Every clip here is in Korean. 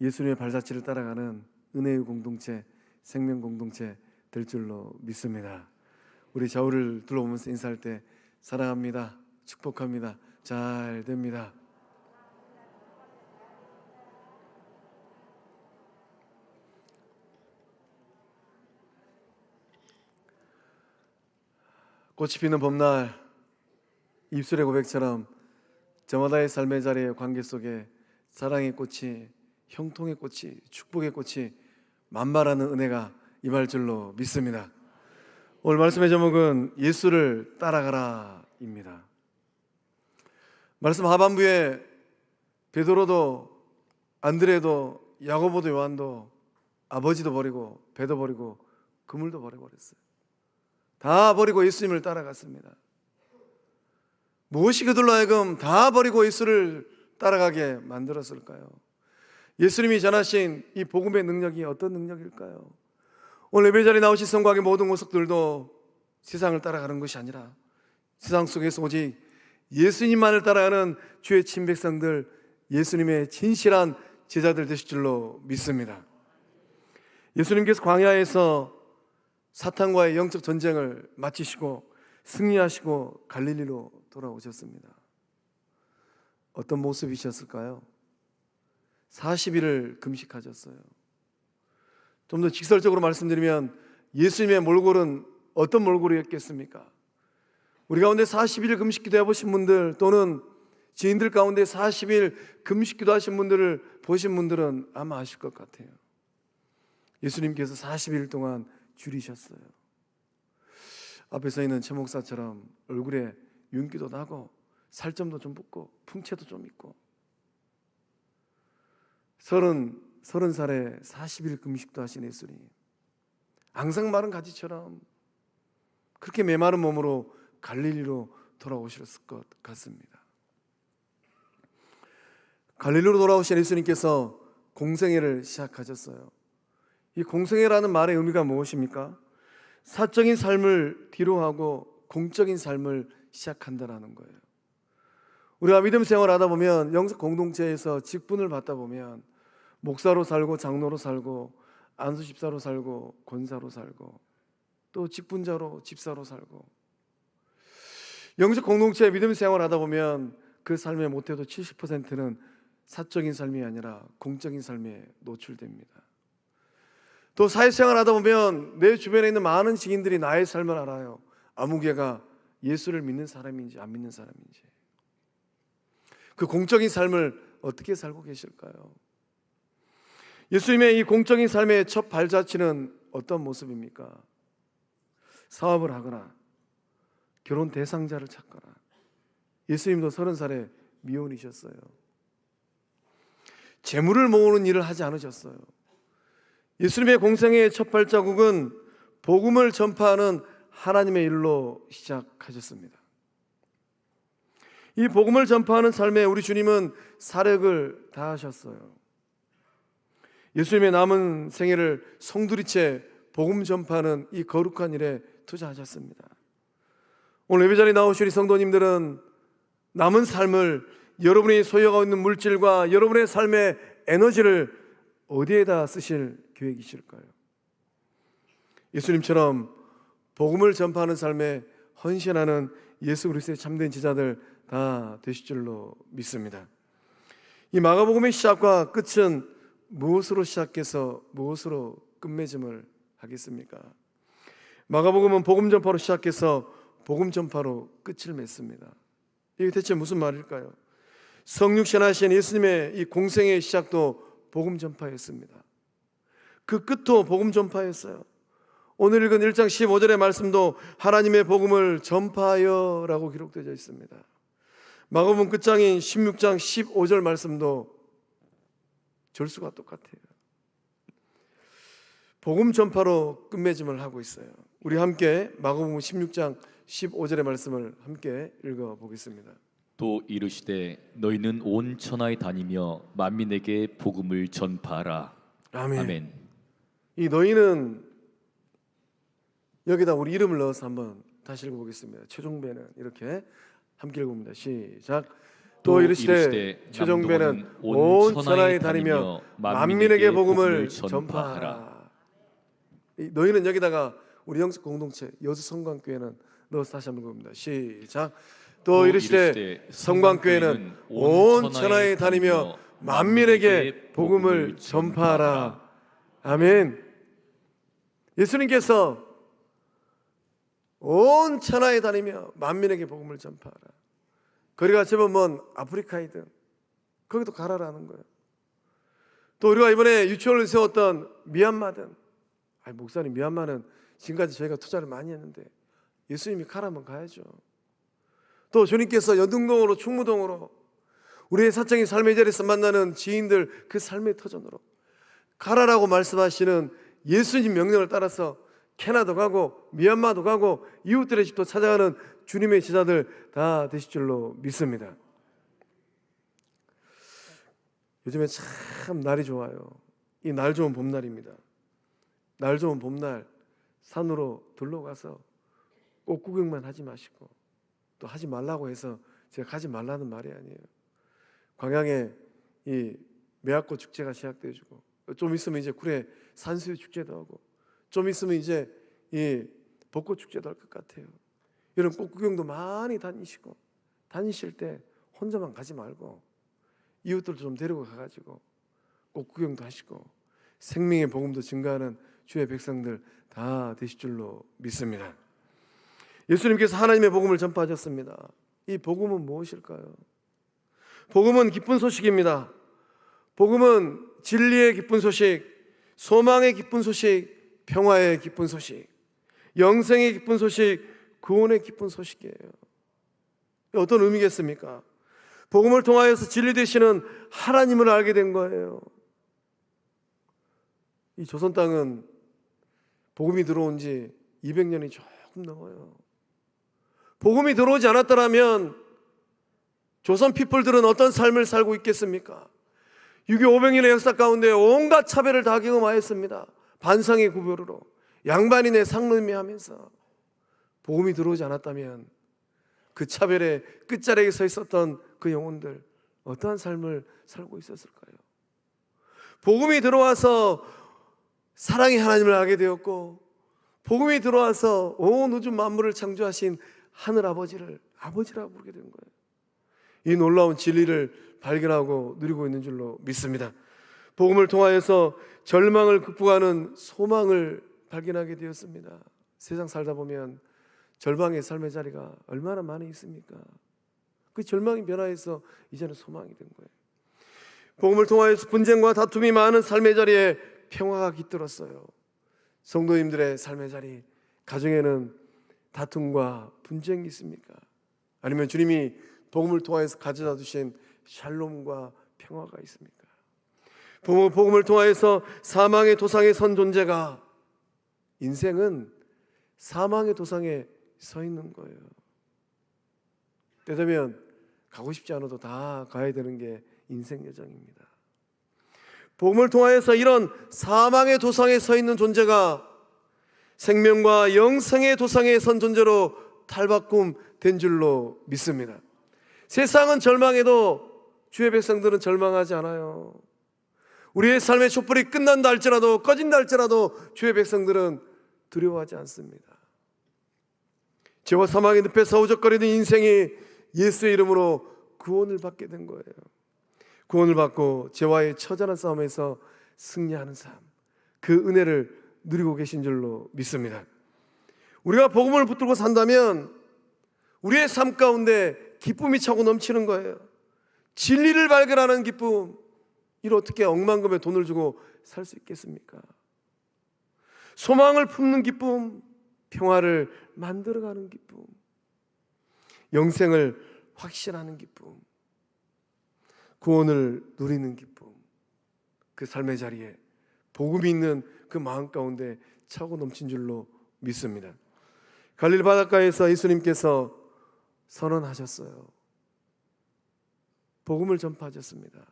예수님의 발자취를 따라가는 은혜의 공동체, 생명 공동체 될 줄로 믿습니다. 우리 좌우를 둘러보면서 인사할 때 사랑합니다, 축복합니다, 잘 됩니다. 꽃이 피는 봄날, 입술의 고백처럼 저마다의 삶의 자리의 관계 속에 사랑의 꽃이, 형통의 꽃이, 축복의 꽃이 만발하는 은혜가 임할 줄로 믿습니다. 오늘 말씀의 제목은 예수를 따라가라입니다. 말씀 하반부에 베드로도 안드레도 야고보도 요한도 아버지도 버리고 배도 버리고 그물도 버려버렸어요. 다 버리고 예수님을 따라갔습니다. 무엇이 그들로 하여금 다 버리고 예수를 따라가게 만들었을까요? 예수님이 전하신 이 복음의 능력이 어떤 능력일까요? 오늘 예배 자리에 나오신 성곽의 모든 모습들도 세상을 따라가는 것이 아니라 세상 속에서 오직 예수님만을 따라가는 주의 친백성들, 예수님의 진실한 제자들 되실 줄로 믿습니다. 예수님께서 광야에서 사탄과의 영적 전쟁을 마치시고 승리하시고 갈릴리로 돌아오셨습니다. 어떤 모습이셨을까요? 40일을 금식하셨어요. 좀 더 직설적으로 말씀드리면 예수님의 몰골은 어떤 몰골이었겠습니까? 우리 가운데 40일 금식기도 해보신 분들, 또는 지인들 가운데 40일 금식기도 하신 분들을 보신 분들은 아마 아실 것 같아요. 예수님께서 40일 동안 줄이셨어요. 앞에 서 있는 최 목사처럼 얼굴에 윤기도 나고 살점도 좀 붙고 풍채도 좀 있고 30살에 40일 금식도 하신 예수님, 앙상 마른 가지처럼 그렇게 메마른 몸으로 갈릴리로 돌아오셨을 것 같습니다. 갈릴리로 돌아오신 예수님께서 공생애를 시작하셨어요. 이 공생애라는 말의 의미가 무엇입니까? 사적인 삶을 뒤로하고 공적인 삶을 시작한다는 거예요. 우리가 믿음 생활하다 보면 영적 공동체에서 직분을 받다 보면 목사로 살고 장로로 살고 안수집사로 살고 권사로 살고 또 직분자로 집사로 살고, 영적 공동체에 믿음 생활하다 보면 그 삶의 못해도 70%는 사적인 삶이 아니라 공적인 삶에 노출됩니다. 또 사회생활 하다 보면 내 주변에 있는 많은 지인들이 나의 삶을 알아요. 아무개가 예수를 믿는 사람인지 안 믿는 사람인지. 그 공적인 삶을 어떻게 살고 계실까요? 예수님의 이 공적인 삶의 첫 발자취는 어떤 모습입니까? 사업을 하거나 결혼 대상자를 찾거나. 예수님도 30살에 미혼이셨어요. 재물을 모으는 일을 하지 않으셨어요. 예수님의 공생애의 첫 발자국은 복음을 전파하는 하나님의 일로 시작하셨습니다. 이 복음을 전파하는 삶에 우리 주님은 사력을 다하셨어요. 예수님의 남은 생애를 송두리째 복음 전파하는 이 거룩한 일에 투자하셨습니다. 오늘 예배 자리에 나오신 우리 성도님들은 남은 삶을, 여러분이 소유하고 있는 물질과 여러분의 삶의 에너지를 어디에다 쓰실 계획이실까요? 예수님처럼 복음을 전파하는 삶에 헌신하는 예수 그리스도의 참된 제자들 다 되실 줄로 믿습니다. 이 마가복음의 시작과 끝은 무엇으로 시작해서 무엇으로 끝맺음을 하겠습니까? 마가복음은 복음 전파로 시작해서 복음 전파로 끝을 맺습니다. 이게 대체 무슨 말일까요? 성육신하신 예수님의 이 공생의 시작도 복음 전파였습니다. 그 끝도 복음 전파였어요. 오늘 읽은 1장 15절의 말씀도 하나님의 복음을 전파하여 라고 기록되어 있습니다. 마가복음 끝장인 16장 15절 말씀도 절수가 똑같아요. 복음 전파로 끝맺음을 하고 있어요. 우리 함께 마가복음 16장 15절의 말씀을 함께 읽어보겠습니다. 또 이르시되 너희는 온 천하에 다니며 만민에게 복음을 전파하라. 아멘. 아멘. 이 너희는 여기다 우리 이름을 넣어서 한번 다시 읽어보겠습니다. 최종배는 이렇게 함께 읽어봅니다. 시작. 또 이르시되 최종배는 온 천하에 다니며 만민에게 복음을 전파하라. 너희는 여기다가 우리 영적 공동체 여수 성광교회는 넣어서 다시 한번 봅니다. 시작. 또 이르시되 성광교회는 온 천하에 다니며 만민에게 복음을 전파하라. 아멘. 예수님께서 온 천하에 다니며 만민에게 복음을 전파하라. 거리가 제법 먼 아프리카이든 거기도 가라라는 거예요. 또 우리가 이번에 유치원을 세웠던 미얀마든, 목사님 미얀마는 지금까지 저희가 투자를 많이 했는데 예수님이 가라면 가야죠. 또 주님께서 연등동으로 충무동으로 우리의 사적인 삶의 자리에서 만나는 지인들 그 삶의 터전으로 가라라고 말씀하시는 예수님 명령을 따라서 캐나다도 가고 미얀마도 가고 이웃들의 집도 찾아가는 주님의 제자들 다 되실 줄로 믿습니다. 요즘에 참 날이 좋아요. 이 날 좋은 봄날입니다. 날 좋은 봄날 산으로 둘러가서 꽃 구경만 하지 마시고, 또 하지 말라고 해서 제가 가지 말라는 말이 아니에요. 광양에 이 매화꽃 축제가 시작되어지고, 좀 있으면 이제 굴에 산수유 축제도 하고, 좀 있으면 이제 이 벚꽃 축제도 할 것 같아요. 이런 꽃 구경도 많이 다니시고, 다니실 때 혼자만 가지 말고 이웃들 좀 데리고 가가지고 꽃 구경도 하시고 생명의 복음도 증가하는 주의 백성들 다 되실 줄로 믿습니다. 예수님께서 하나님의 복음을 전파하셨습니다. 이 복음은 무엇일까요? 복음은 기쁜 소식입니다. 복음은 진리의 기쁜 소식, 소망의 기쁜 소식, 평화의 기쁜 소식, 영생의 기쁜 소식, 구원의 기쁜 소식이에요. 어떤 의미겠습니까? 복음을 통하여서 진리 되시는 하나님을 알게 된 거예요. 이 조선 땅은 복음이 들어온 지 200년이 조금 넘어요. 복음이 들어오지 않았더라면 조선 피플들은 어떤 삶을 살고 있겠습니까? 6.25 500년의 역사 가운데 온갖 차별을 다 경험하였습니다. 반상의 구별으로 양반인의 상름해하면서 복음이 들어오지 않았다면 그 차별의 끝자락에 서 있었던 그 영혼들 어떠한 삶을 살고 있었을까요? 복음이 들어와서 사랑의 하나님을 알게 되었고, 복음이 들어와서 온 우주 만물을 창조하신 하늘 아버지를 아버지라고 부르게 된 거예요. 이 놀라운 진리를 발견하고 누리고 있는 줄로 믿습니다. 복음을 통하여서 절망을 극복하는 소망을 발견하게 되었습니다. 세상 살다 보면 절망의 삶의 자리가 얼마나 많이 있습니까? 그 절망이 변화해서 이제는 소망이 된 거예요. 복음을 통하여서 분쟁과 다툼이 많은 삶의 자리에 평화가 깃들었어요. 성도님들의 삶의 자리, 가정에는 다툼과 분쟁이 있습니까? 아니면 주님이 복음을 통하여서 가져다 주신 샬롬과 평화가 있습니까? 복음을 통하여서 사망의 도상에 선 존재가, 인생은 사망의 도상에 서 있는 거예요. 때되면 가고 싶지 않아도 다 가야 되는 게 인생 여정입니다. 복음을 통하여서 이런 사망의 도상에 서 있는 존재가 생명과 영생의 도상에 선 존재로 탈바꿈 된 줄로 믿습니다. 세상은 절망해도 주의 백성들은 절망하지 않아요. 우리의 삶의 촛불이 끝난다 할지라도, 꺼진다 할지라도 주의 백성들은 두려워하지 않습니다. 죄와 사망의 늪에 서우적거리는 인생이 예수의 이름으로 구원을 받게 된 거예요. 구원을 받고 죄와의 처절한 싸움에서 승리하는 삶, 그 은혜를 누리고 계신 줄로 믿습니다. 우리가 복음을 붙들고 산다면 우리의 삶 가운데 기쁨이 차고 넘치는 거예요. 진리를 발견하는 기쁨. 이를 어떻게 억만금의 돈을 주고 살 수 있겠습니까? 소망을 품는 기쁨, 평화를 만들어가는 기쁨, 영생을 확신하는 기쁨, 구원을 누리는 기쁨, 그 삶의 자리에 복음이 있는 그 마음 가운데 차고 넘친 줄로 믿습니다. 갈릴리 바닷가에서 예수님께서 선언하셨어요. 복음을 전파하셨습니다.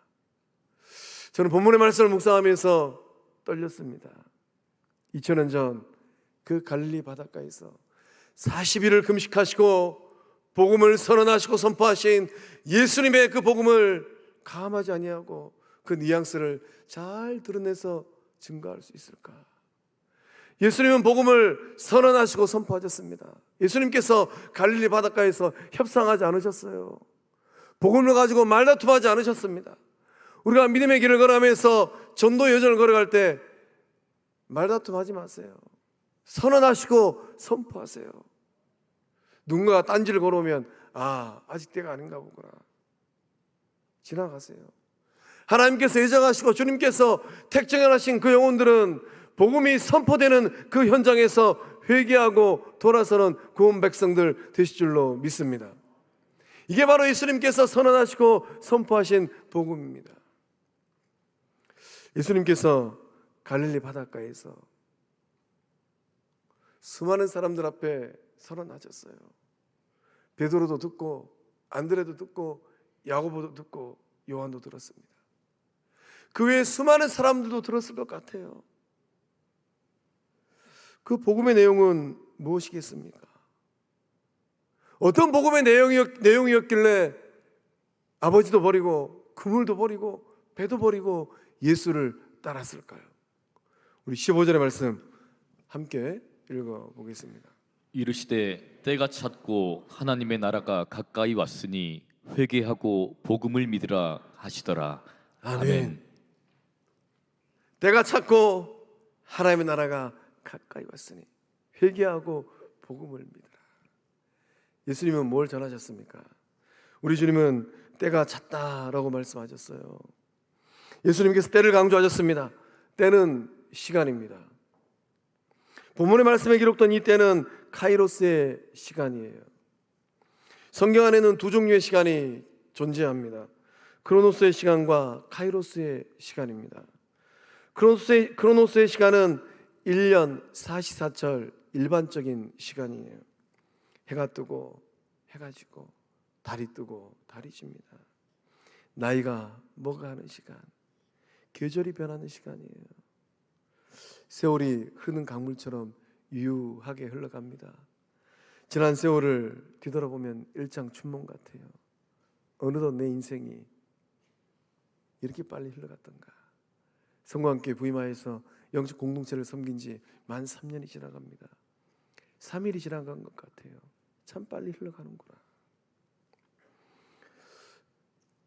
저는 본문의 말씀을 묵상하면서 떨렸습니다. 2000년 전 그 갈릴리 바닷가에서 40일을 금식하시고 복음을 선언하시고 선포하신 예수님의 그 복음을 감하지 아니하고 그 뉘앙스를 잘 드러내서 증거할 수 있을까? 예수님은 복음을 선언하시고 선포하셨습니다. 예수님께서 갈릴리 바닷가에서 협상하지 않으셨어요. 복음을 가지고 말다툼하지 않으셨습니다. 우리가 믿음의 길을 걸어가면서 전도 여정을 걸어갈 때 말다툼하지 마세요. 선언하시고 선포하세요. 누군가가 딴지를 걸어오면 아직 때가 아닌가 보구나. 지나가세요. 하나님께서 예정하시고 주님께서 택정하신 그 영혼들은 복음이 선포되는 그 현장에서 회개하고 돌아서는 구원 백성들 되실 줄로 믿습니다. 이게 바로 예수님께서 선언하시고 선포하신 복음입니다. 예수님께서 갈릴리 바닷가에서 수많은 사람들 앞에 선언하셨어요. 베드로도 듣고 안드레도 듣고 야고보도 듣고 요한도 들었습니다. 그 외에 수많은 사람들도 들었을 것 같아요. 그 복음의 내용은 무엇이겠습니까? 어떤 복음의 내용이었길래 아버지도 버리고 그물도 버리고 배도 버리고 예수를 따랐을까요? 우리 15절의 말씀 함께 읽어보겠습니다. 이르시되 때가 찼고 하나님의 나라가 가까이 왔으니 회개하고 복음을 믿으라 하시더라. 아멘. 때가 찼고 하나님의 나라가 가까이 왔으니 회개하고 복음을 믿으라. 예수님은 뭘 전하셨습니까? 우리 주님은 때가 찼다라고 말씀하셨어요. 예수님께서 때를 강조하셨습니다. 때는 시간입니다. 본문의 말씀에 기록된 이 때는 카이로스의 시간이에요. 성경 안에는 두 종류의 시간이 존재합니다. 크로노스의 시간과 카이로스의 시간입니다. 크로노스의 시간은 1년 44철 일반적인 시간이에요. 해가 뜨고 해가 지고 달이 뜨고 달이 집니다. 나이가 먹어가는 시간, 계절이 변하는 시간이에요. 세월이 흐르는 강물처럼 유유하게 흘러갑니다. 지난 세월을 뒤돌아보면 일장춘몽 같아요. 어느덧 내 인생이 이렇게 빨리 흘러갔던가. 성과 함께 부임하여서 영적 공동체를 섬긴 지 만 3년이 지나갑니다. 3일이 지나간 것 같아요. 참 빨리 흘러가는구나.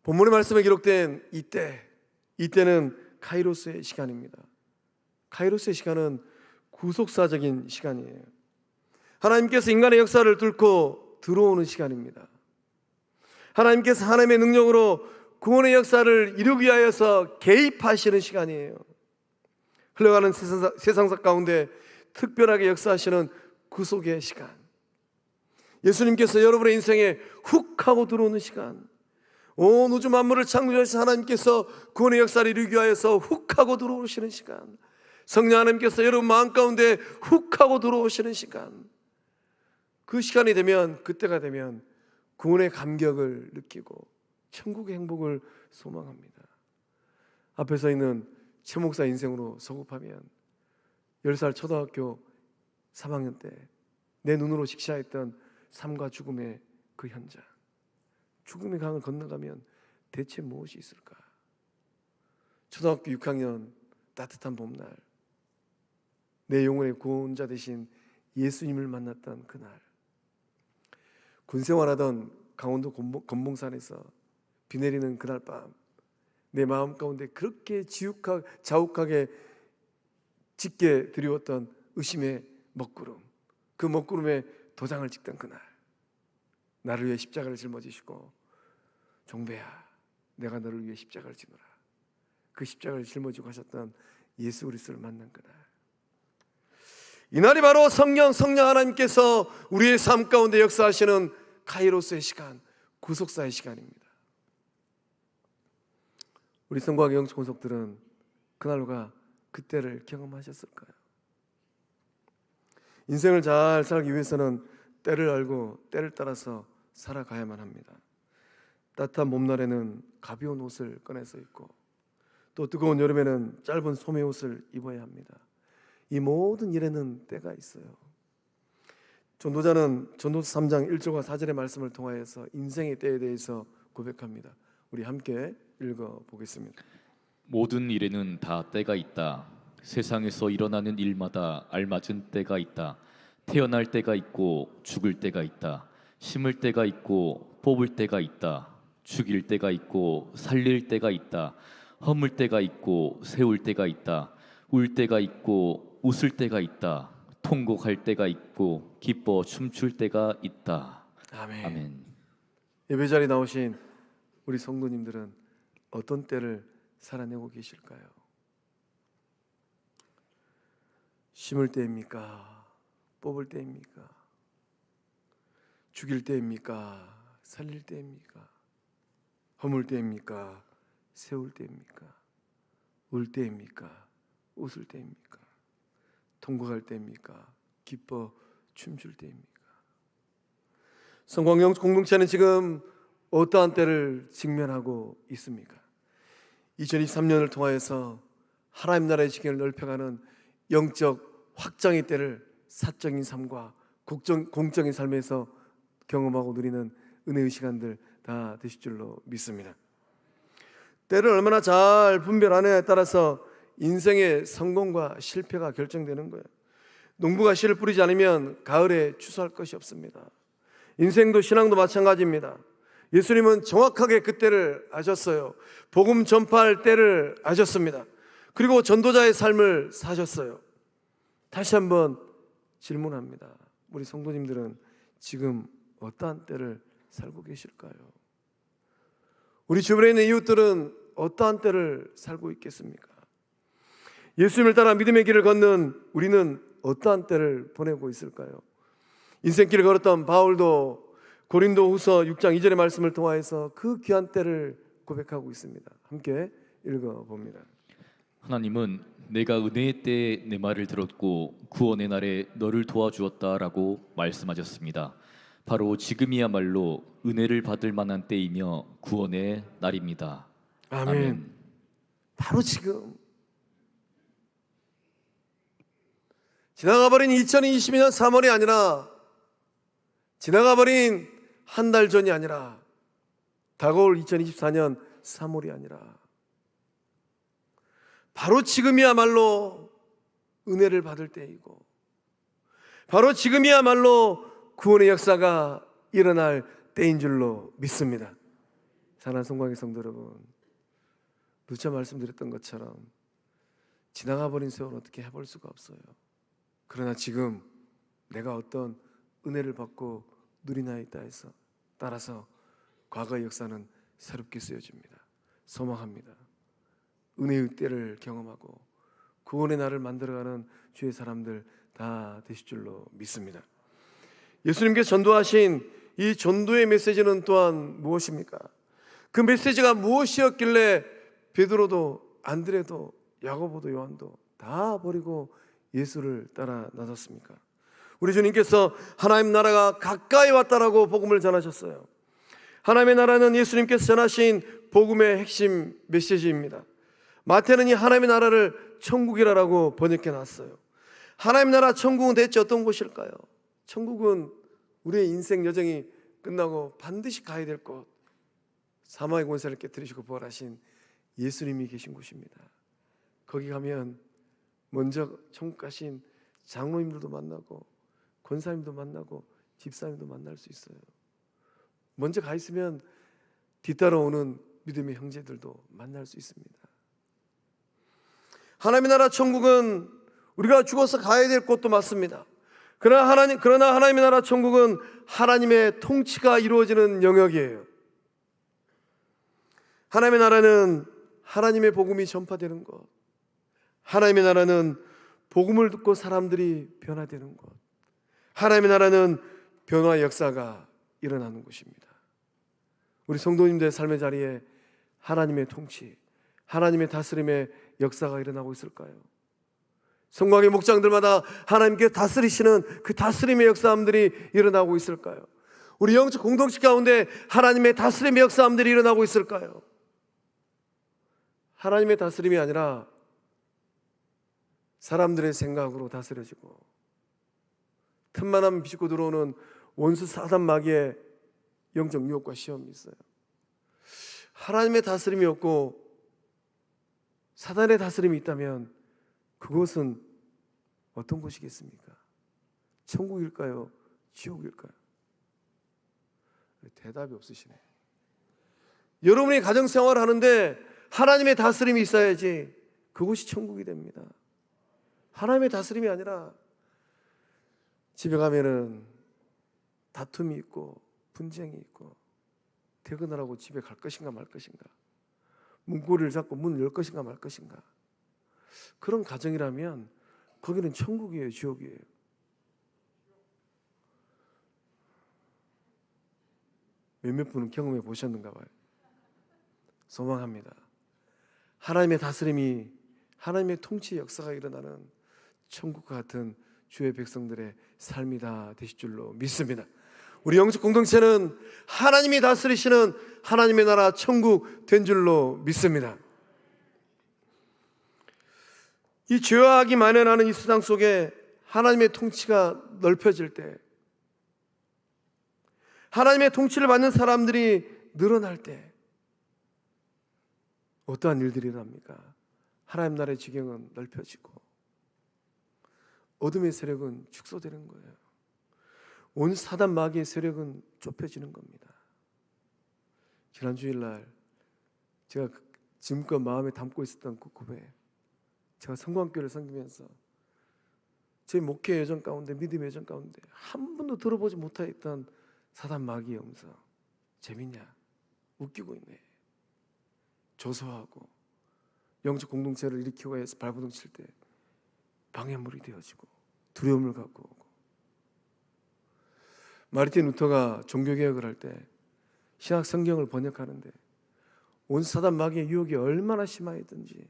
본문의 말씀에 기록된 이때는 카이로스의 시간입니다. 카이로스의 시간은 구속사적인 시간이에요. 하나님께서 인간의 역사를 뚫고 들어오는 시간입니다. 하나님께서 하나님의 능력으로 구원의 역사를 이루기 위하여서 개입하시는 시간이에요. 흘러가는 세상사 가운데 특별하게 역사하시는 구속의 시간. 예수님께서 여러분의 인생에 훅 하고 들어오는 시간. 온 우주 만물을 창조하신 하나님께서 구원의 역사를 이루기 위하여서 훅 하고 들어오시는 시간. 성령 하나님께서 여러분 마음 가운데 훅 하고 들어오시는 시간. 그 시간이 되면, 그때가 되면 구원의 감격을 느끼고 천국의 행복을 소망합니다. 앞에 서 있는 최 목사 인생으로 서급하면 10살 초등학교 3학년 때 내 눈으로 직시했던 삶과 죽음의 그 현장, 죽음의 강을 건너가면 대체 무엇이 있을까? 초등학교 6학년 따뜻한 봄날, 내 영혼의 구원자 되신 예수님을 만났던 그날, 군생활하던 강원도 건봉산에서 비 내리는 그날 밤, 내 마음 가운데 그렇게 자욱하게 짙게 드리웠던 의심의 먹구름, 그 먹구름에 도장을 찍던 그날, 나를 위해 십자가를 짊어지시고 종배야 내가 너를 위해 십자가를 지노라, 그 십자가를 짊어지고 하셨던 예수 그리스도를 만난 그날, 이날이 바로 성령 하나님께서 우리의 삶 가운데 역사하시는 카이로스의 시간, 구속사의 시간입니다. 우리 성곽의 영적 권속들은 그날과 그때를 경험하셨을까요? 인생을 잘 살기 위해서는 때를 알고 때를 따라서 살아가야만 합니다. 따뜻한 봄날에는 가벼운 옷을 꺼내서 입고, 또 뜨거운 여름에는 짧은 소매옷을 입어야 합니다. 이 모든 일에는 때가 있어요. 전도자는 전도서 3장 1절과 4절의 말씀을 통하여서 인생의 때에 대해서 고백합니다. 우리 함께 읽어보겠습니다. 모든 일에는 다 때가 있다. 세상에서 일어나는 일마다 알맞은 때가 있다. 태어날 때가 있고 죽을 때가 있다. 심을 때가 있고 뽑을 때가 있다. 죽일 때가 있고 살릴 때가 있다. 허물 때가 있고 세울 때가 있다. 울 때가 있고 웃을 때가 있다. 통곡할 때가 있고 기뻐 춤출 때가 있다. 아멘. 아멘. 예배 자리에 나오신 우리 성도님들은 어떤 때를 살아내고 계실까요? 심을 때입니까? 뽑을 때입니까? 죽일 때입니까? 살릴 때입니까? 허물 때입니까? 세울 때입니까? 울 때입니까? 웃을 때입니까? 통곡할 때입니까? 기뻐 춤출 때입니까? 성광영 공동체는 지금 어떠한 때를 직면하고 있습니까? 2023년을 통하여서 하나님 나라의 지경을 넓혀가는 영적 확장의 때를 사적인 삶과 공적인 삶에서 경험하고 누리는 은혜의 시간들 다 되실 줄로 믿습니다. 때를 얼마나 잘 분별하느냐에 따라서 인생의 성공과 실패가 결정되는 거예요. 농부가 씨를 뿌리지 않으면 가을에 추수할 것이 없습니다. 인생도 신앙도 마찬가지입니다. 예수님은 정확하게 그때를 아셨어요. 복음 전파할 때를 아셨습니다. 그리고 전도자의 삶을 사셨어요. 다시 한번 질문합니다. 우리 성도님들은 지금 어떠한 때를 살고 계실까요? 우리 주변에 있는 이웃들은 어떠한 때를 살고 있겠습니까? 예수님을 따라 믿음의 길을 걷는 우리는 어떠한 때를 보내고 있을까요? 인생길을 걸었던 바울도 고린도 후서 6장 2절의 말씀을 통하여서 그 귀한 때를 고백하고 있습니다. 함께 읽어봅니다. 하나님은 내가 은혜의 때에 내 말을 들었고 구원의 날에 너를 도와주었다라고 말씀하셨습니다. 바로 지금이야말로 은혜를 받을 만한 때이며 구원의 날입니다. 아멘. 바로 지금 지나가버린 2022년 3월이 아니라 지나가버린 한 달 전이 아니라 다가올 2024년 3월이 아니라 바로 지금이야말로 은혜를 받을 때이고 바로 지금이야말로 구원의 역사가 일어날 때인 줄로 믿습니다. 사랑하는 성광의 성도 여러분, 누차 말씀드렸던 것처럼 지나가버린 세월은 어떻게 해볼 수가 없어요. 그러나 지금 내가 어떤 은혜를 받고 누리나이다 해서 따라서 과거의 역사는 새롭게 쓰여집니다. 소망합니다. 은혜의 때를 경험하고 구원의 날을 만들어가는 주의 사람들 다 되실 줄로 믿습니다. 예수님께서 전도하신 이 전도의 메시지는 또한 무엇입니까? 그 메시지가 무엇이었길래 베드로도 안드레도 야고보도 요한도 다 버리고 예수를 따라 나섰습니까? 우리 주님께서 하나님 나라가 가까이 왔다라고 복음을 전하셨어요. 하나님의 나라는 예수님께서 전하신 복음의 핵심 메시지입니다. 마태는 이 하나님의 나라를 천국이라고 번역해 놨어요. 하나님 나라 천국은 대체 어떤 곳일까요? 천국은 우리의 인생 여정이 끝나고 반드시 가야 될 곳, 사망의 권세를 깨뜨리시고 부활하신 예수님이 계신 곳입니다. 거기 가면 먼저 천국 가신 장로님들도 만나고 권사님도 만나고 집사님도 만날 수 있어요. 먼저 가 있으면 뒤따라오는 믿음의 형제들도 만날 수 있습니다. 하나님의 나라 천국은 우리가 죽어서 가야 될 곳도 맞습니다. 그러나 하나님의 나라 천국은 하나님의 통치가 이루어지는 영역이에요. 하나님의 나라는 하나님의 복음이 전파되는 곳, 하나님의 나라는 복음을 듣고 사람들이 변화되는 곳, 하나님의 나라는 변화 역사가 일어나는 곳입니다. 우리 성도님들의 삶의 자리에 하나님의 통치, 하나님의 다스림의 역사가 일어나고 있을까요? 성곽의 목장들마다 하나님께 다스리시는 그 다스림의 역사함들이 일어나고 있을까요? 우리 영적 공동체 가운데 하나님의 다스림의 역사함들이 일어나고 있을까요? 하나님의 다스림이 아니라 사람들의 생각으로 다스려지고 틈만하면 비집고 들어오는 원수 사단 마귀의 영적 유혹과 시험이 있어요. 하나님의 다스림이 없고 사단의 다스림이 있다면 그곳은 어떤 곳이겠습니까? 천국일까요? 지옥일까요? 대답이 없으시네. 여러분이 가정생활을 하는데 하나님의 다스림이 있어야지 그곳이 천국이 됩니다. 하나님의 다스림이 아니라 집에 가면은 다툼이 있고 분쟁이 있고 퇴근을 하고 집에 갈 것인가 말 것인가, 문고리를 잡고 문을 열 것인가 말 것인가, 그런 가정이라면 거기는 천국이에요, 지옥이에요? 몇몇 분은 경험해 보셨는가 봐요. 소망합니다. 하나님의 다스림이, 하나님의 통치의 역사가 일어나는 천국과 같은 주의 백성들의 삶이 다 되실 줄로 믿습니다. 우리 영적 공동체는 하나님이 다스리시는 하나님의 나라 천국 된 줄로 믿습니다. 이 죄와 악이 만연하는 이 세상 속에 하나님의 통치가 넓혀질 때, 하나님의 통치를 받는 사람들이 늘어날 때 어떠한 일들이 일어납니까? 하나님 나라의 지경은 넓혀지고 어둠의 세력은 축소되는 거예요. 온 사단 마귀의 세력은 좁혀지는 겁니다. 지난 주일날 제가 지금껏 마음에 담고 있었던 그 고백, 제가 성광교회를 섬기면서 제 목회 여정 가운데, 믿음의 여정 가운데 한 번도 들어보지 못했던 사단 마귀의 음성, 재밌냐? 웃기고 있네. 조소하고 영적 공동체를 일으키고 해서 발버둥 칠 때 방해물이 되어지고 두려움을 갖고 오고, 마르틴 루터가 종교개혁을 할 때 신약 성경을 번역하는데 온 사단 마귀의 유혹이 얼마나 심하였든지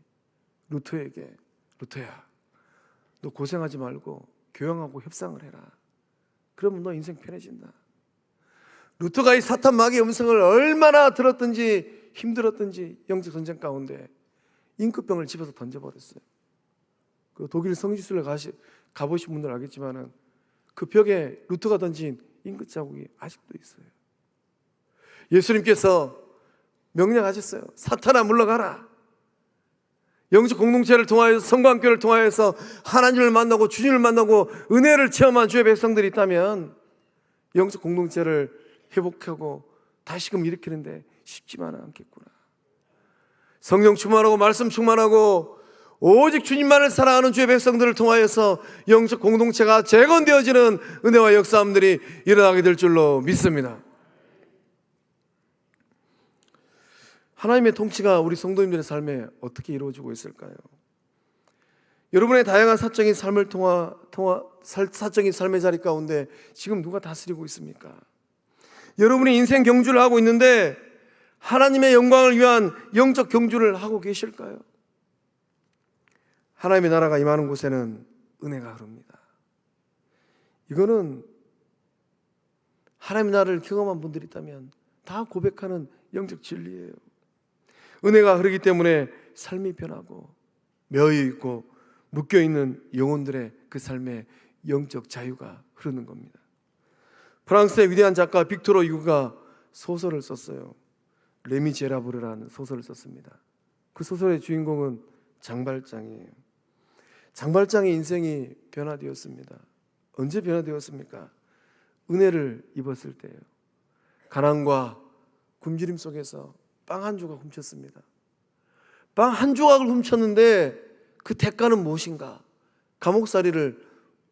루터에게, 루터야, 너 고생하지 말고 교양하고 협상을 해라. 그러면 너 인생 편해진다. 루터가 이 사탄 마귀의 음성을 얼마나 들었든지 힘들었든지 영적 전쟁 가운데 잉크병을 집어서 던져버렸어요. 그 독일 성지순례 가보신 분들 알겠지만은 그 벽에 루터가 던진 잉크 자국이 아직도 있어요. 예수님께서 명령하셨어요. 사탄아 물러가라. 영적 공동체를 통하여서, 성광교를 통하여서 하나님을 만나고 주님을 만나고 은혜를 체험한 주의 백성들이 있다면 영적 공동체를 회복하고 다시금 일으키는데 쉽지만은 않겠구나. 성령 충만하고 말씀 충만하고 오직 주님만을 사랑하는 주의 백성들을 통하여서 영적 공동체가 재건되어지는 은혜와 역사함들이 일어나게 될 줄로 믿습니다. 하나님의 통치가 우리 성도님들의 삶에 어떻게 이루어지고 있을까요? 여러분의 다양한 사적인 삶을 사적인 삶의 자리 가운데 지금 누가 다스리고 있습니까? 여러분이 인생 경주를 하고 있는데 하나님의 영광을 위한 영적 경주를 하고 계실까요? 하나님의 나라가 임하는 곳에는 은혜가 흐릅니다. 이거는 하나님의 나라를 경험한 분들이 있다면 다 고백하는 영적 진리예요. 은혜가 흐르기 때문에 삶이 변하고 매여있고 묶여있는 영혼들의 그 삶에 영적 자유가 흐르는 겁니다. 프랑스의 위대한 작가 빅토르 유고가 소설을 썼어요. 레미제라블이라는 소설을 썼습니다. 그 소설의 주인공은 장발장이에요. 장발장의 인생이 변화되었습니다. 언제 변화되었습니까? 은혜를 입었을 때예요. 가난과 굶주림 속에서 빵 한 조각 훔쳤습니다. 빵 한 조각을 훔쳤는데 그 대가는 무엇인가? 감옥살이를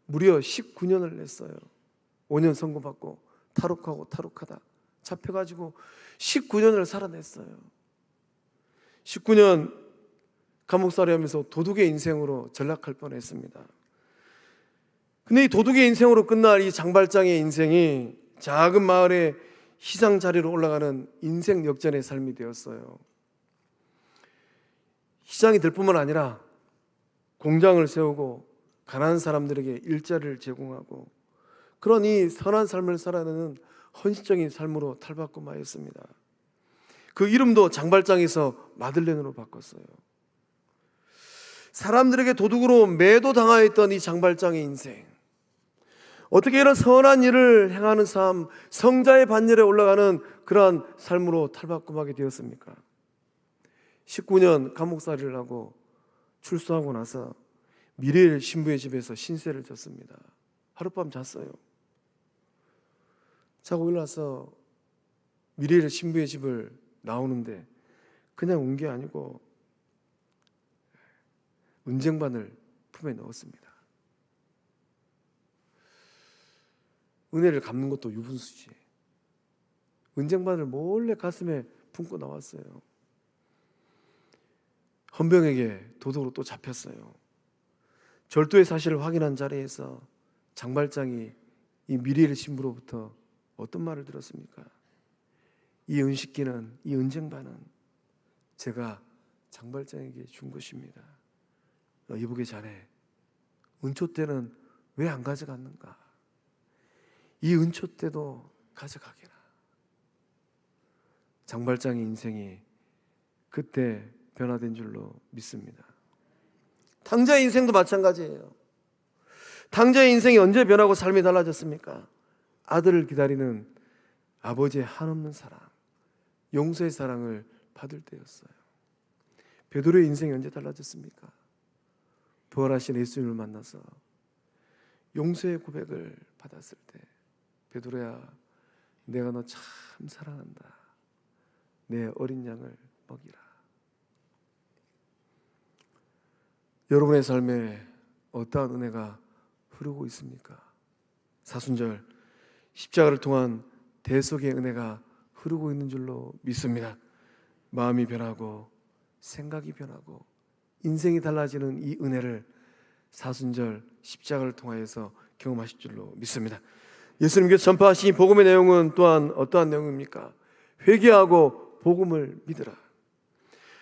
무려 19년을 냈어요. 5년 선고받고 탈옥하고 탈옥하다 잡혀가지고 19년을 살아냈어요. 19년 감옥살이하면서 도둑의 인생으로 전락할 뻔했습니다. 근데 이 도둑의 인생으로 끝날 이 장발장의 인생이 작은 마을의 시장 자리로 올라가는 인생 역전의 삶이 되었어요. 시장이 될 뿐만 아니라 공장을 세우고 가난한 사람들에게 일자리를 제공하고 그런 이 선한 삶을 살아내는 헌신적인 삶으로 탈바꿈하였습니다. 그 이름도 장발장에서 마들렌으로 바꿨어요. 사람들에게 도둑으로 매도당하였던 이 장발장의 인생, 어떻게 이런 선한 일을 행하는 삶, 성자의 반열에 올라가는 그러한 삶으로 탈바꿈하게 되었습니까? 19년 감옥살이를 하고 출소하고 나서 미리엘 신부의 집에서 신세를 졌습니다. 하룻밤 잤어요. 자고 일어나서 미리엘 신부의 집을 나오는데 그냥 온 게 아니고 은쟁반을 품에 넣었습니다. 은혜를 갚는 것도 유분수지. 은쟁반을 몰래 가슴에 품고 나왔어요. 헌병에게 도둑으로 또 잡혔어요. 절도의 사실을 확인한 자리에서 장발장이 이 미리엘 신부로부터 어떤 말을 들었습니까? 이 은식기는, 이 은쟁반은 제가 장발장에게 준 것입니다. 이보게 자네, 은초 때는 왜 안 가져갔는가? 이 은초 때도 가져가게라. 장발장의 인생이 그때 변화된 줄로 믿습니다. 탕자의 인생도 마찬가지예요. 탕자의 인생이 언제 변하고 삶이 달라졌습니까? 아들을 기다리는 아버지의 한없는 사랑, 용서의 사랑을 받을 때였어요. 베드로의 인생이 언제 달라졌습니까? 부활하신 예수님을 만나서 용서의 고백을 받았을 때, 베드로야, 내가 너 참 사랑한다. 내 어린 양을 먹이라. 여러분의 삶에 어떠한 은혜가 흐르고 있습니까? 사순절 십자가를 통한 대속의 은혜가 흐르고 있는 줄로 믿습니다. 마음이 변하고 생각이 변하고 인생이 달라지는 이 은혜를 사순절 십자가를 통하여서 경험하실 줄로 믿습니다. 예수님께서 전파하신 이 복음의 내용은 또한 어떠한 내용입니까? 회개하고 복음을 믿으라.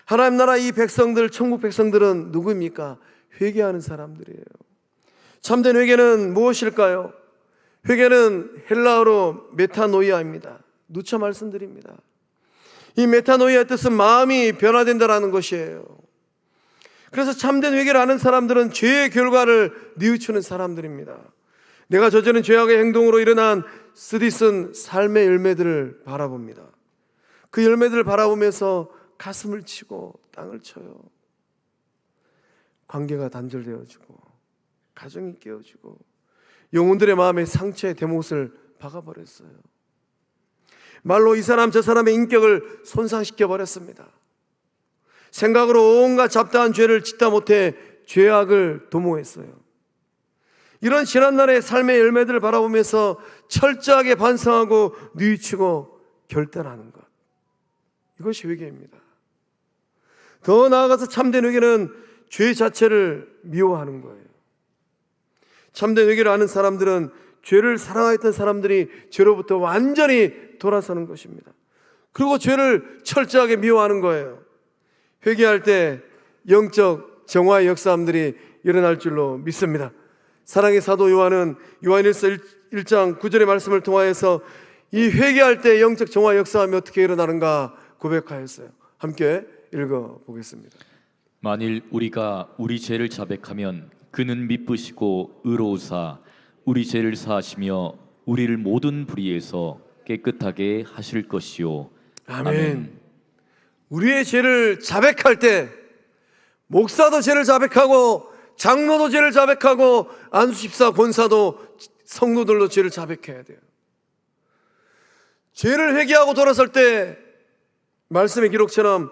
하나님 나라 이 백성들, 천국 백성들은 누구입니까? 회개하는 사람들이에요. 참된 회개는 무엇일까요? 회개는 헬라어로 메타노이아입니다. 누차 말씀드립니다. 이 메타노이아의 뜻은 마음이 변화된다라는 것이에요. 그래서 참된 회개를 하는 사람들은 죄의 결과를 뉘우치는 사람들입니다. 내가 저지른 죄악의 행동으로 일어난 쓰디쓴 삶의 열매들을 바라봅니다. 그 열매들을 바라보면서 가슴을 치고 땅을 쳐요. 관계가 단절되어지고 가정이 깨어지고 영혼들의 마음에 상처의 대못을 박아버렸어요. 말로 이 사람 저 사람의 인격을 손상시켜버렸습니다. 생각으로 온갖 잡다한 죄를 짓다 못해 죄악을 도모했어요. 이런 지난날의 삶의 열매들을 바라보면서 철저하게 반성하고 뉘우치고 결단하는 것, 이것이 회개입니다. 더 나아가서 참된 회개는 죄 자체를 미워하는 거예요. 참된 회개를 하는 사람들은 죄를 사랑했던 사람들이 죄로부터 완전히 돌아서는 것입니다. 그리고 죄를 철저하게 미워하는 거예요. 회개할 때 영적 정화의 역사함들이 일어날 줄로 믿습니다. 사랑의 사도 요한은 요한일서 1장 9절의 말씀을 통하여서 이 회개할 때 영적 정화 역사함이 어떻게 일어나는가 고백하였어요. 함께 읽어보겠습니다. 만일 우리가 우리 죄를 자백하면 그는 미쁘시고 의로우사 우리 죄를 사하시며 우리를 모든 불의에서 깨끗하게 하실 것이요. 아멘. 우리의 죄를 자백할 때 목사도 죄를 자백하고 장로도 죄를 자백하고 안수집사 권사도 성도들도 죄를 자백해야 돼요. 죄를 회개하고 돌아설 때 말씀의 기록처럼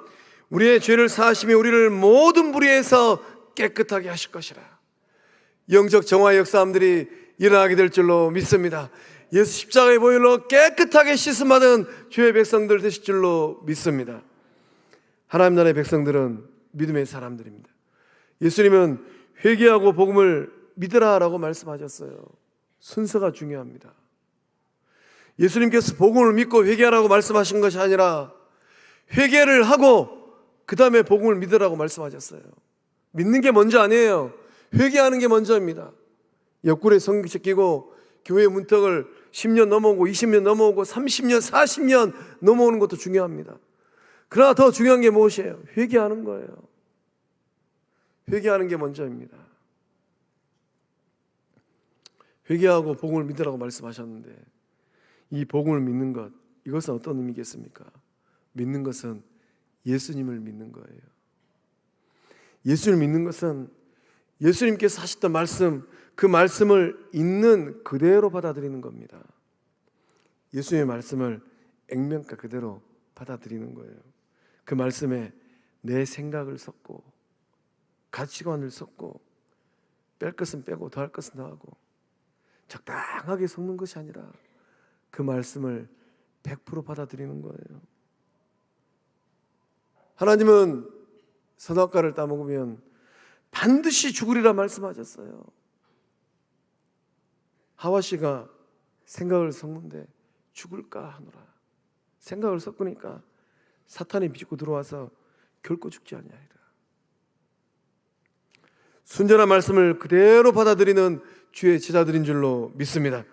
우리의 죄를 사하시며 우리를 모든 불의에서 깨끗하게 하실 것이라. 영적 정화의 역사함들이 일어나게 될 줄로 믿습니다. 예수 십자가의 보혈로 깨끗하게 씻음받은 주의 백성들 되실 줄로 믿습니다. 하나님 나라의 백성들은 믿음의 사람들입니다. 예수님은 회개하고 복음을 믿으라라고 말씀하셨어요. 순서가 중요합니다. 예수님께서 복음을 믿고 회개하라고 말씀하신 것이 아니라 회개를 하고 그 다음에 복음을 믿으라고 말씀하셨어요. 믿는 게 먼저 아니에요. 회개하는 게 먼저입니다. 옆구리에 성경책 끼고 교회 문턱을 10년 넘어오고 20년 넘어오고 30년 40년 넘어오는 것도 중요합니다. 그러나 더 중요한 게 무엇이에요? 회개하는 거예요. 회개하는 게 먼저입니다. 회개하고 복음을 믿으라고 말씀하셨는데 이 복음을 믿는 것, 이것은 어떤 의미겠습니까? 믿는 것은 예수님을 믿는 거예요. 예수를 믿는 것은 예수님께서 하셨던 말씀, 그 말씀을 있는 그대로 받아들이는 겁니다. 예수님의 말씀을 액면가 그대로 받아들이는 거예요. 그 말씀에 내 생각을 섞고 가치관을 섞고 뺄 것은 빼고 더할 것은 더하고 적당하게 섞는 것이 아니라 그 말씀을 100% 받아들이는 거예요. 하나님은 선악과를 따먹으면 반드시 죽으리라 말씀하셨어요. 하와 씨가 생각을 섞는데 죽을까 하노라. 생각을 섞으니까 사탄이 비집고 들어와서 결코 죽지 아니하리라. 순전한 말씀을 그대로 받아들이는 주의 제자들인 줄로 믿습니다.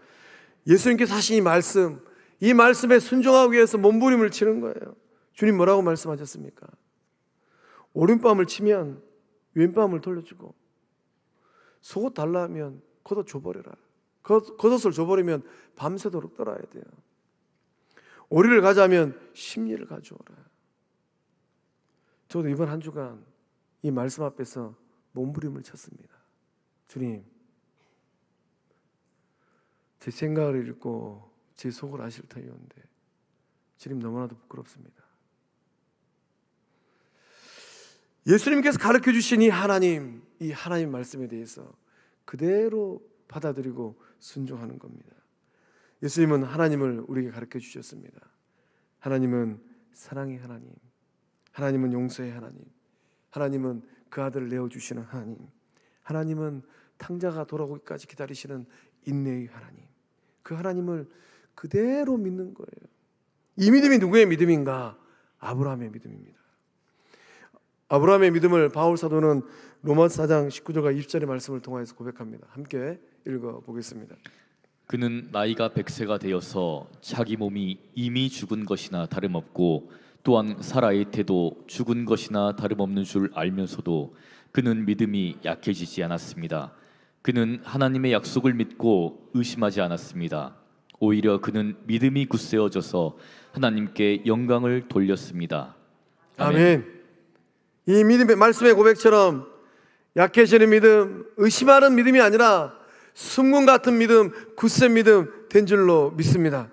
예수님께서 하신 이 말씀에 순종하기 위해서 몸부림을 치는 거예요. 주님 뭐라고 말씀하셨습니까? 오른밤을 치면 왼밤을 돌려주고 속옷 달라 하면 겉옷 줘버려라. 겉옷을 줘버리면 밤새도록 떨어야 돼요. 오리를 가자면 심리를 가져오라. 저도 이번 한 주간 이 말씀 앞에서 몸부림을 쳤습니다. 주님, 제 생각을 읽고 제 속을 아실 터이온데 주님 너무나도 부끄럽습니다. 예수님께서 가르쳐 주신 이 하나님 말씀에 대해서 그대로 받아들이고 순종하는 겁니다. 예수님은 하나님을 우리에게 가르쳐 주셨습니다. 하나님은 사랑의 하나님, 하나님은 용서의 하나님, 하나님은 그 아들을 내어주시는 하나님, 하나님은 탕자가 돌아오기까지 기다리시는 인내의 하나님, 그 하나님을 그대로 믿는 거예요. 이 믿음이 누구의 믿음인가? 아브라함의 믿음입니다. 아브라함의 믿음을 바울 사도는 로마서 4장 19절과 20절의 말씀을 통하여서 고백합니다. 함께 읽어보겠습니다. 그는 나이가 100세가 되어서 자기 몸이 이미 죽은 것이나 다름없고 또한 사라의 태도 죽은 것이나 다름없는 줄 알면서도 그는 믿음이 약해지지 않았습니다. 그는 하나님의 약속을 믿고 의심하지 않았습니다. 오히려 그는 믿음이 굳세어져서 하나님께 영광을 돌렸습니다. 아멘. 이 믿음의 말씀의 고백처럼 약해지는 믿음, 의심하는 믿음이 아니라 숨군 같은 믿음, 굳센 믿음 된 줄로 믿습니다.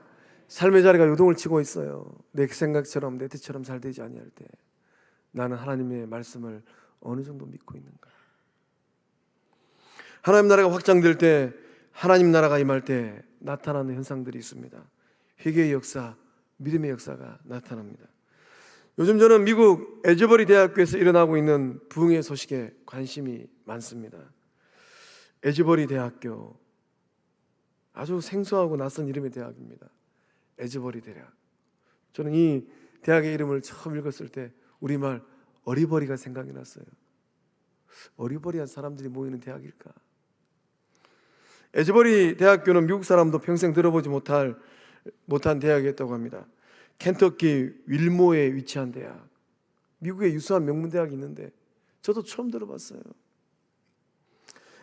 삶의 자리가 요동을 치고 있어요. 내 생각처럼 내 뜻처럼 잘 되지 아니할 때 나는 하나님의 말씀을 어느 정도 믿고 있는가? 하나님 나라가 확장될 때, 하나님 나라가 임할 때 나타나는 현상들이 있습니다. 회개의 역사, 믿음의 역사가 나타납니다. 요즘 저는 미국 에즈버리 대학교에서 일어나고 있는 부흥의 소식에 관심이 많습니다. 에즈버리 대학교, 아주 생소하고 낯선 이름의 대학입니다. 에즈버리 대학. 저는 이 대학의 이름을 처음 읽었을 때 우리말 어리버리가 생각이 났어요. 어리버리한 사람들이 모이는 대학일까? 에즈버리 대학교는 미국 사람도 평생 들어보지 못한 대학이었다고 합니다. 켄터키 윌모어에 위치한 대학, 미국의 유수한 명문 대학이 있는데 저도 처음 들어봤어요.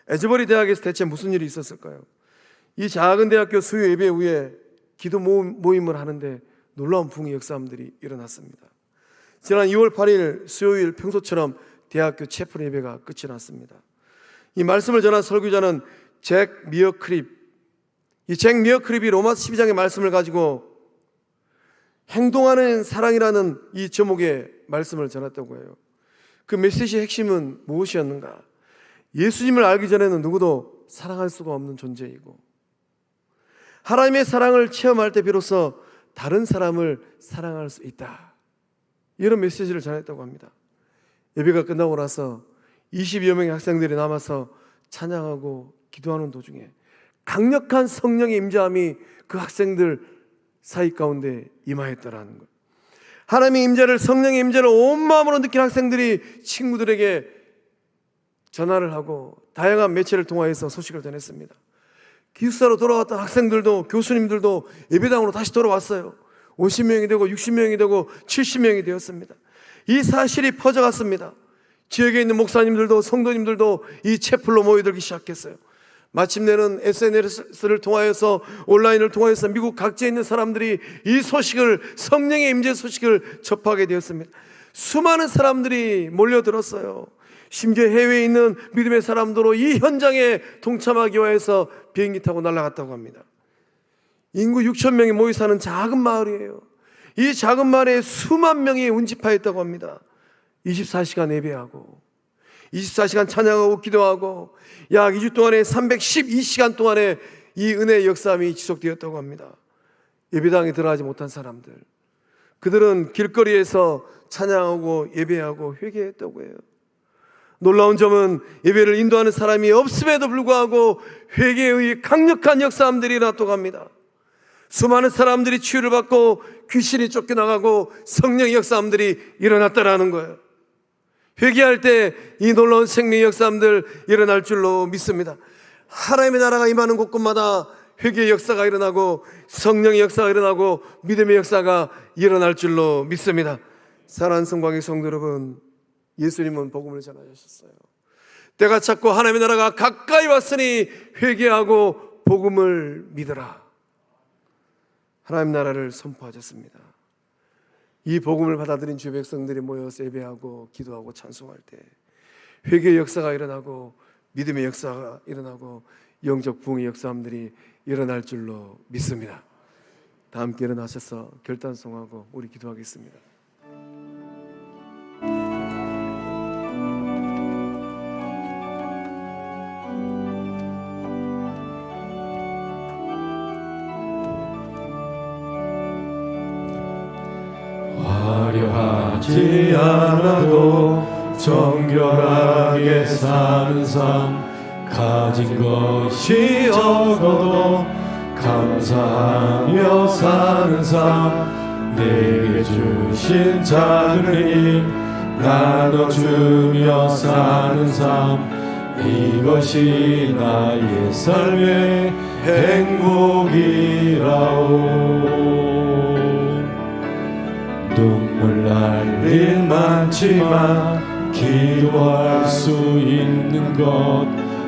에즈버리 대학에서 대체 무슨 일이 있었을까요? 이 작은 대학교 수요 예배 후에 기도 모임을 하는데 놀라운 부흥의 역사들이 일어났습니다. 지난 2월 8일 수요일 평소처럼 대학교 채플 예배가 끝이 났습니다. 이 말씀을 전한 설교자는 잭 미어크립. 이 잭 미어크립이 로마서 12장의 말씀을 가지고 행동하는 사랑이라는 이 제목의 말씀을 전했다고 해요. 그 메시지의 핵심은 무엇이었는가? 예수님을 알기 전에는 누구도 사랑할 수가 없는 존재이고 하나님의 사랑을 체험할 때 비로소 다른 사람을 사랑할 수 있다, 이런 메시지를 전했다고 합니다. 예배가 끝나고 나서 20여 명의 학생들이 남아서 찬양하고 기도하는 도중에 강력한 성령의 임재함이 그 학생들 사이 가운데 임하였다라는 것. 하나님의 임재를, 성령의 임재를 온 마음으로 느낀 학생들이 친구들에게 전화를 하고 다양한 매체를 통하여서 소식을 전했습니다. 기숙사로 돌아왔던 학생들도 교수님들도 예배당으로 다시 돌아왔어요. 50명이 되고 60명이 되고 70명이 되었습니다. 이 사실이 퍼져갔습니다. 지역에 있는 목사님들도 성도님들도 이 채플로 모여들기 시작했어요. 마침내는 SNS를 통하여서, 온라인을 통하여서 미국 각지에 있는 사람들이 이 소식을, 성령의 임재 소식을 접하게 되었습니다. 수많은 사람들이 몰려들었어요. 심지어 해외에 있는 믿음의 사람들로 이 현장에 동참하기 위해서 비행기 타고 날아갔다고 합니다. 인구 6천 명이 모여 사는 작은 마을이에요. 이 작은 마을에 수만 명이 운집하였다고 합니다. 24시간 예배하고 24시간 찬양하고 기도하고 약 2주 동안에 312시간 동안에 이 은혜의 역사함이 지속되었다고 합니다. 예배당에 들어가지 못한 사람들, 그들은 길거리에서 찬양하고 예배하고 회개했다고 해요. 놀라운 점은 예배를 인도하는 사람이 없음에도 불구하고 회개의 강력한 역사함들이 일어났다고 합니다. 수많은 사람들이 치유를 받고 귀신이 쫓겨나가고 성령의 역사함들이 일어났다라는 거예요. 회개할 때 이 놀라운 생명의 역사함들 일어날 줄로 믿습니다. 하나님의 나라가 임하는 곳곳마다 회개의 역사가 일어나고 성령의 역사가 일어나고 믿음의 역사가 일어날 줄로 믿습니다. 사랑하는 성광의 성도 여러분, 예수님은 복음을 전하셨어요. 때가 찼고 하나님의 나라가 가까이 왔으니 회개하고 복음을 믿으라. 하나님 나라를 선포하셨습니다. 이 복음을 받아들인 주의 백성들이 모여서 예배하고 기도하고 찬송할 때 회개의 역사가 일어나고 믿음의 역사가 일어나고 영적 부흥의 역사함들이 일어날 줄로 믿습니다. 다 함께 일어나셔서 결단송하고 우리 기도하겠습니다. 화려하지 않아도 정결하게 사는 삶, 가진 것이 적어도 감사하며 사는 삶, 내게 주신 작은 힘 나눠주며 사는 삶, 이것이 나의 삶의 행복이라오. 눈물 날 일 많지만 기도할 수 있는 것,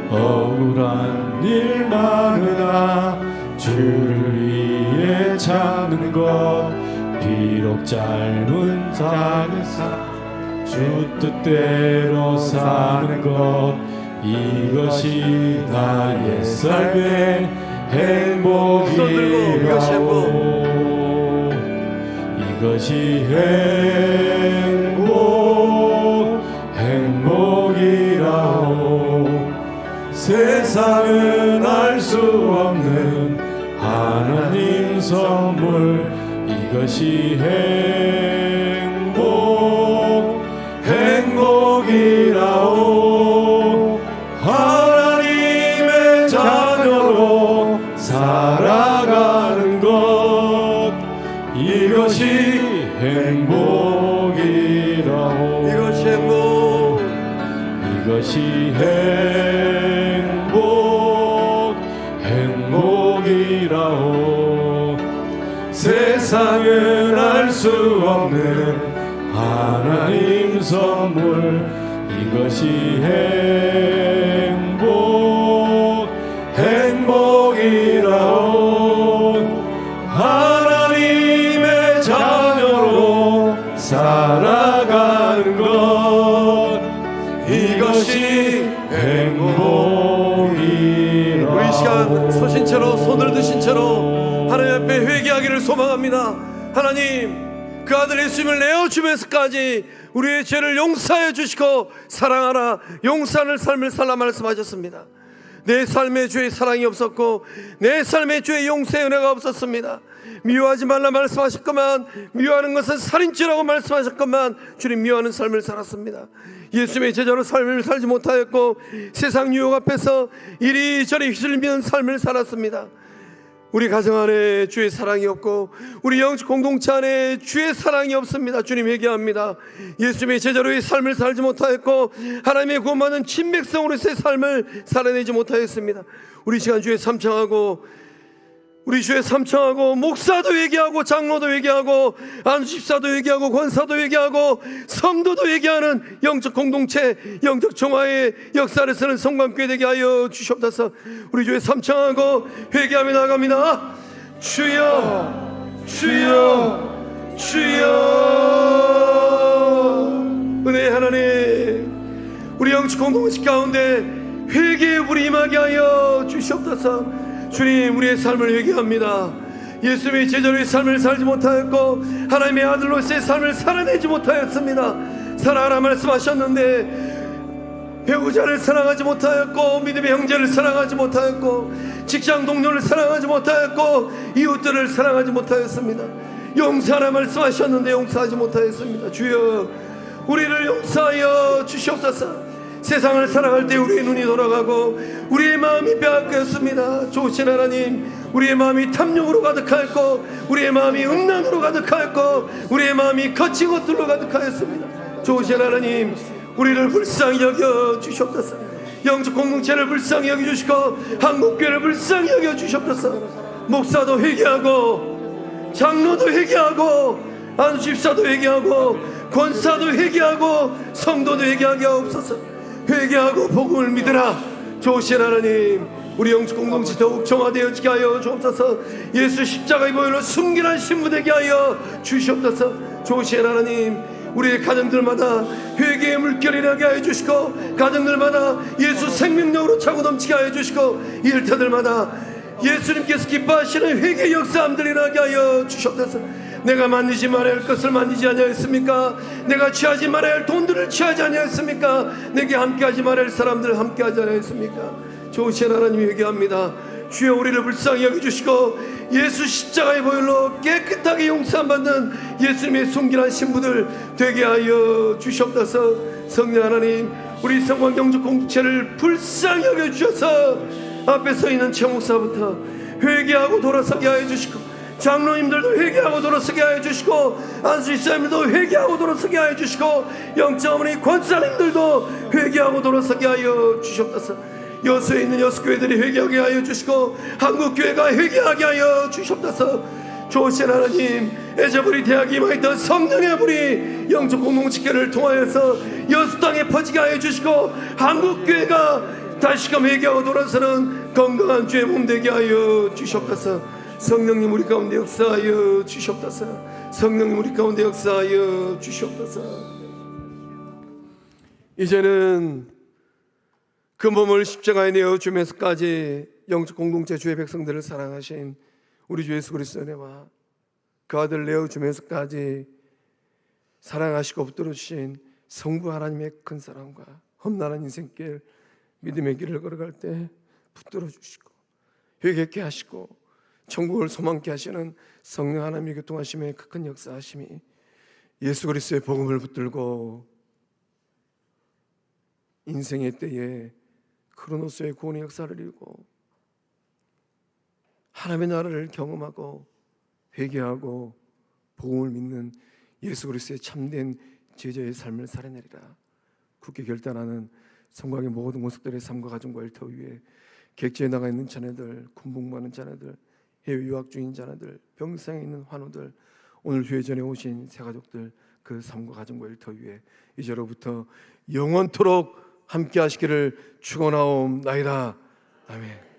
억울한 일 많으나 주를 위해 찾는 것, 비록 짧은 삶 주 뜻대로 사는 것, 이것이 나의 삶의 행복이라오. 이것이 행복이라오. 세상은 알 수 없는 하나님 선물, 이것이 행복이라오. 하나님의 자녀로 살아가는 것, 이것이 행복이라오. 이것이 행복이라오. 세상은 알 수 없는 하나님 선물, 이것이 행복이라오. 하나님의 자녀로 살아가는 것, 이것이 행복이라오. 우리 이 시간 서신 채로 손을 드신 채로 하나님 앞에 회개하기를 소망합니다. 하나님, 그 아들 예수님을 내어주면서까지 우리의 죄를 용서해 주시고 사랑하라, 용서하는 삶을 살라 말씀하셨습니다. 내 삶의 죄의 사랑이 없었고 내 삶의 죄의 용서의 은혜가 없었습니다. 미워하지 말라 말씀하셨건만, 미워하는 것은 살인죄라고 말씀하셨건만 주님 미워하는 삶을 살았습니다. 예수님의 제자로 삶을 살지 못하였고 세상 유혹 앞에서 이리저리 휘둘리는 삶을 살았습니다. 우리 가정 안에 주의 사랑이 없고 우리 영적 공동체 안에 주의 사랑이 없습니다. 주님 회개합니다. 예수님의 제자로의 삶을 살지 못하였고 하나님의 구원받은 친백성으로서의 삶을 살아내지 못하였습니다. 우리 시간 주의 삼창하고 우리 주에 삼청하고 목사도 회개하고 장로도 회개하고 안수집사도 회개하고 권사도 회개하고 성도도 회개하는 영적 공동체, 영적 종화의 역사를 쓰는 성관교회 되게 하여 주시옵소서. 우리 주에 삼청하고 회개하며 나갑니다. 주여, 주여, 주여. 은혜의 하나님, 우리 영적 공동체 가운데 회개의 불이 임하게 하여 주시옵소서. 주님, 우리의 삶을 회개합니다. 예수님의 제자로의 삶을 살지 못하였고 하나님의 아들로서의 삶을 살아내지 못하였습니다. 사랑하라 말씀하셨는데 배우자를 사랑하지 못하였고 믿음의 형제를 사랑하지 못하였고 직장 동료를 사랑하지 못하였고 이웃들을 사랑하지 못하였습니다. 용서하라 말씀하셨는데 용서하지 못하였습니다. 주여, 우리를 용서하여 주시옵소서. 세상을 사랑할 때 우리의 눈이 돌아가고 우리의 마음이 빼앗겼습니다. 좋으신 하나님, 우리의 마음이 탐욕으로 가득하였고 우리의 마음이 음란으로 가득하였고 우리의 마음이 거친 것들로 가득하였습니다. 좋으신 하나님, 우리를 불쌍히 여겨 주시옵소서. 영적 공동체를 불쌍히 여겨 주시고 한국교회를 불쌍히 여겨 주시옵소서. 목사도 회개하고 장로도 회개하고 안수집사도 회개하고 권사도 회개하고 성도도 회개하게 하옵소서. 회개하고 복음을 믿으라. 좋으신 하나님, 우리 영적 공동체 더욱 정화되어지게 하여 주옵소서. 예수 십자가의 보혈로 순결한 신부 되게 하여 주시옵소서. 좋으신 하나님, 우리의 가정들마다 회개의 물결이 나게 하여 주시고 가정들마다 예수 생명력으로 차고 넘치게 하여 주시고 일터들마다 예수님께서 기뻐하시는 회개 역사함들이 나게 하여 주시옵소서. 내가 만지지 말아야 할 것을 만지지 아니하였습니까? 내가 취하지 말아야 할 돈들을 취하지 아니하였습니까? 내게 함께하지 말아야 할 사람들을 함께하지 아니하였습니까? 좋으신 하나님이 회개합니다. 주여, 우리를 불쌍히 여겨주시고 예수 십자가의 보혈로 깨끗하게 용서함 받는 예수님의 순결한 신부들 되게 하여 주시옵소서. 성령 하나님, 우리 성관 영적 공동체를 불쌍히 여겨주셔서 앞에 서 있는 최 목사부터 회개하고 돌아서게 하여 주시고 장로님들도 회개하고 돌아서게 하여 주시고 안수집사님들도 회개하고 돌아서게 하여 주시고 영적 어머니 권사님들도 회개하고 돌아서게 하여 주시옵소서. 여수에 있는 여수교회들이 회개하게 하여 주시고 한국교회가 회개하게 하여 주시옵소서. 좋으신 하나님, 에제불이 대학이 임하였던 성령의 불이 영적 공동체를 통하여서 여수 땅에 퍼지게 하여 주시고 한국교회가 다시금 회개하고 돌아서는 건강한 주의 몸 되게 하여 주시옵소서. 성령님, 우리 가운데 역사하여 주시옵소서. 성령님, 우리 가운데 역사하여 주시옵소서. 이제는 그 몸을 십자가에 내어 주면서까지 영적 공동체 주의 백성들을 사랑하신 우리 주 예수 그리스도의 은혜와 그 아들 내어 주면서까지 사랑하시고 붙들어 주신 성부 하나님의 큰 사랑과 험난한 인생길 믿음의 길을 걸어갈 때 붙들어 주시고 회개케 하시고 천국을 소망케 하시는 성령 하나님의 교통하심의 그 큰 역사하심이 예수 그리스도의 복음을 붙들고 인생의 때에 크로노스의 구원의 역사를 이루고 하나님의 나라를 경험하고 회개하고 복음을 믿는 예수 그리스도의 참된 제자의 삶을 살아내리라. 굳게 결단하는 성곽의 모든 모습들의 삶과 가정과 일터 위에 객지에 나가 있는 자녀들, 군복무하는 자녀들, 해외 유학 중인 자녀들, 병상에 있는 환우들, 오늘 교회 전에 오신 새가족들 그 삶과 가정과 일터 위에 이제로부터 영원토록 함께 하시기를 축원하옵나이다. 아멘.